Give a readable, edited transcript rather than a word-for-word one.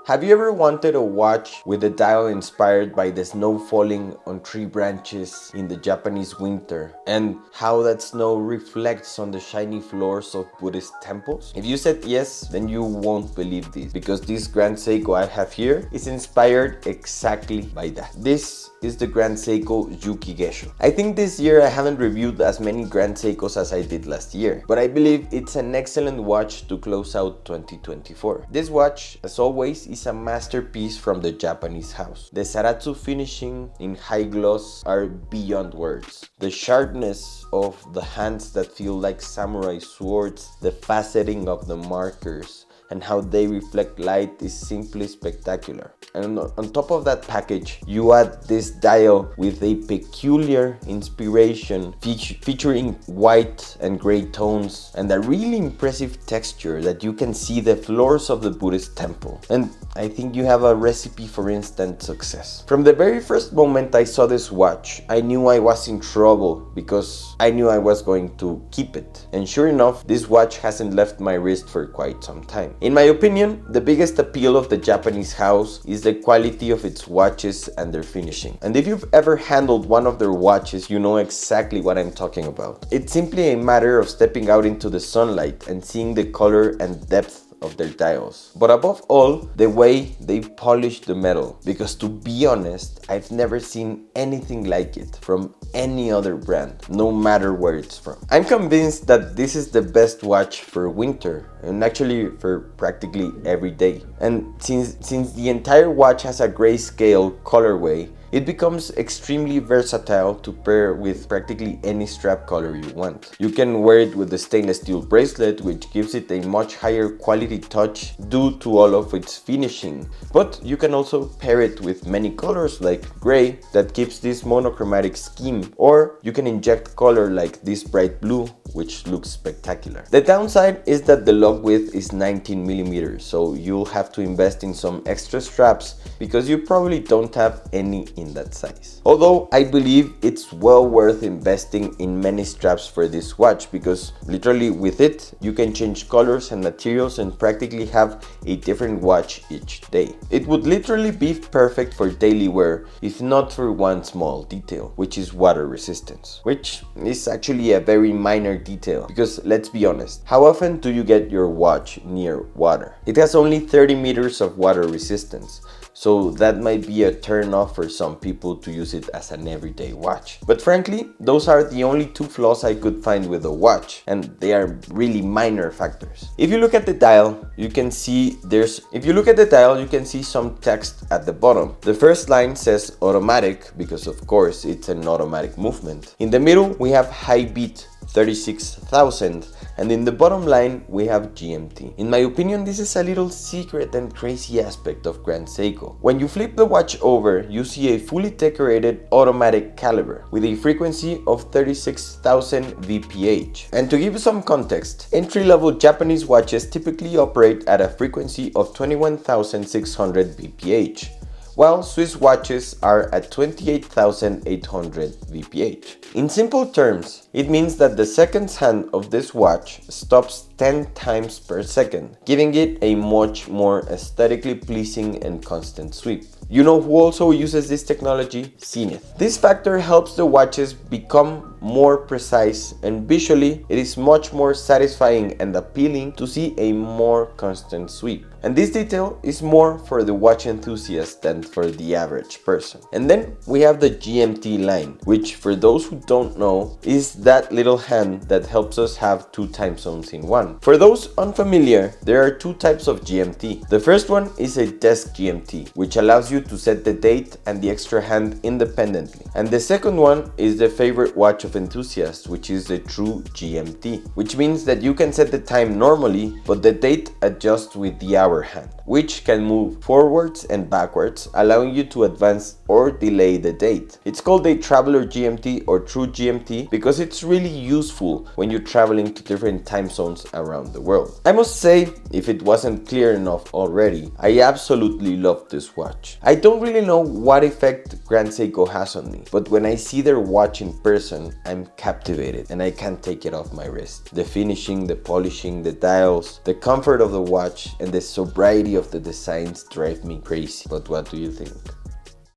Have you ever wanted a watch with a dial inspired by the snow falling on tree branches in the Japanese winter and how that snow reflects on the shiny floors of Buddhist temples? If you said yes, then you won't believe this, because this Grand Seiko I have here is inspired exactly by that. This is the Grand Seiko Yuki Gesho. I think this year I haven't reviewed as many Grand Seikos as I did last year, but I believe it's an excellent watch to close out 2024. This watch, as always, is a masterpiece from the Japanese house. The Zaratsu finishing in high gloss are beyond words. The sharpness of the hands that feel like samurai swords, the faceting of the markers, and how they reflect light is simply spectacular. And on top of that package, you add this dial with a peculiar inspiration featuring white and gray tones and a really impressive texture that you can see the floors of the Buddhist temple. And I think you have a recipe for instant success. From the very first moment I saw this watch, I knew I was in trouble because I knew I was going to keep it. And sure enough, this watch hasn't left my wrist for quite some time. In my opinion, the biggest appeal of the Japanese house is the quality of its watches and their finishing. And if you've ever handled one of their watches, you know exactly what I'm talking about. It's simply a matter of stepping out into the sunlight and seeing the color and depth of their dials. But above all, the way they polish the metal, because to be honest, I've never seen anything like it from any other brand, no matter where it's from. I'm convinced that this is the best watch for winter, and actually for practically every day. And since the entire watch has a grayscale colorway, it becomes extremely versatile to pair with practically any strap color you want. You can wear it with the stainless steel bracelet, which gives it a much higher quality touch due to all of its finishing. But you can also pair it with many colors like gray that gives this monochromatic scheme, or you can inject color like this bright blue, which looks spectacular. The downside is that the lug width is 19 millimeters, so you'll have to invest in some extra straps because you probably don't have any in that size. Although I believe it's well worth investing in many straps for this watch, because literally with it you can change colors and materials and practically have a different watch each day. It would literally be perfect for daily wear if not for one small detail, which is water resistance, which is actually a very minor detail, because let's be honest, how often do you get your watch near water? It has only 30 meters of water resistance, so that might be a turn off for some people to use it as an everyday watch. But frankly, those are the only two flaws I could find with the watch, and they are really minor factors. If you look at the dial, you can see some text at the bottom. The first line says automatic because of course it's an automatic movement. In the middle we have high beat 36,000, and in the bottom line we have GMT. In my opinion, this is a little secret and crazy aspect of Grand Seiko. When you flip the watch over, you see a fully decorated automatic caliber with a frequency of 36,000 VPH. And to give you some context, entry-level Japanese watches typically operate at a frequency of 21,600 VPH. while Swiss watches are at 28,800 VPH. In simple terms, it means that the seconds hand of this watch stops 10 times per second, giving it a much more aesthetically pleasing and constant sweep. You know who also uses this technology? Zenith. This factor helps the watches become more precise, and visually it is much more satisfying and appealing to see a more constant sweep. And this detail is more for the watch enthusiast than for the average person. And then we have the GMT line, which for those who don't know is that little hand that helps us have 2 time zones in one. For those unfamiliar, there are 2 types of GMT. The first one is a desk GMT, which allows you to set the date and the extra hand independently. And the second one is the favorite watch of enthusiasts, which is the true GMT, which means that you can set the time normally, but the date adjusts with the hour hand, which can move forwards and backwards, allowing you to advance or delay the date. It's called a traveler GMT or true GMT because it's really useful when you're traveling to different time zones around the world. I must say, if it wasn't clear enough already, I absolutely love this watch. I don't really know what effect Grand Seiko has on me, but when I see their watch in person, I'm captivated and I can't take it off my wrist. The finishing, the polishing, the dials, the comfort of the watch, and the sobriety of the designs drive me crazy. But what do you think?